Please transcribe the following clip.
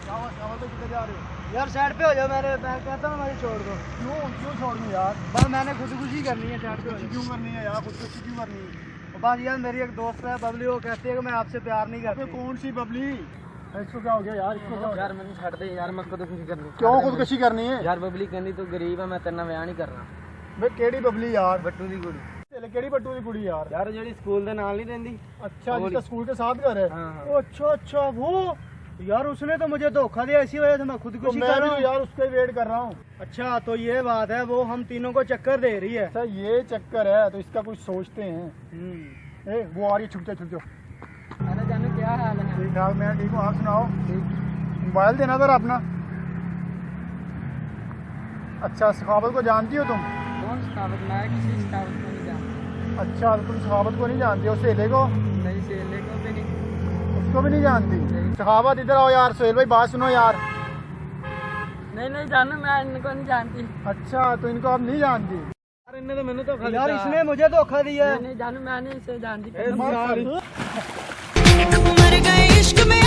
तो किधर जा रहे हो यार साइड पे हो जाओ, मैं कहता हूँ मुझे छोड़ दो। क्यों छोड़ दूँ यार बस मैंने खुदकुशी करनी है, साइड पे हो जाओ। क्यों करनी है यार खुदकुशी क्यों करनी है बस यार मेरी एक दोस्त है बबली, वो कहती है कि मैं आपसे प्यार नहीं अबे करती। कौन सी बबली इसको क्या हो गया यार इसको क्या हो गया? यार मैंने छड़ दे यार, मैं खुदकुशी करनी। क्यों खुदकुशी करनी है यार बबली कहनी तू गरीब है, मैं तेरे नाल विआह नहीं करना। बे केड़ी बबली यार बट्टू दी कुड़ी तेरे केड़ी बट्टू दी कुड़ी यार यार जेडी स्कूल दे नाल नहीं रहंदी। अच्छा जिसका स्कूल के साथ घर है हाँ, हाँ। ओ अच्छा वो यार उसने तो मुझे धोखा दिया, इसी वजह से मैं तो खुदकुशी मैं कर भी रहा तो हूँ। यार उसका ही वेट कर रहा हूँ अच्छा तो ये बात है, वो हम तीनों को चक्कर दे रही है। अच्छा ये चक्कर है तो इसका कुछ सोचते हैं वो आ रही है छुप जाओ अरे जानू क्या हाल है? ठीक ठाक मैं ठीक हूँ आप सुनाओ मोबाइल देना जरा अपना अच्छा सखावत को जानती हो तुम कौन सखावत? मैं किसी सखावत को नहीं जानता। अच्छा तो तुम सखावत को नहीं जानती हो सहेले को नहीं सेले को भी नहीं। उसको भी नहीं जानती सखावत इधर आओ यार सोहेल भाई बात सुनो यार नहीं जानू, मैं इनको नहीं जानती। अच्छा तो इनको आप नहीं जानती यार इन्ने तो मैंने धोखा यार इसने मुझे धोखा दिया है। नहीं जानू, मैं नहीं इसे जानती। ए, मर गए इश्क में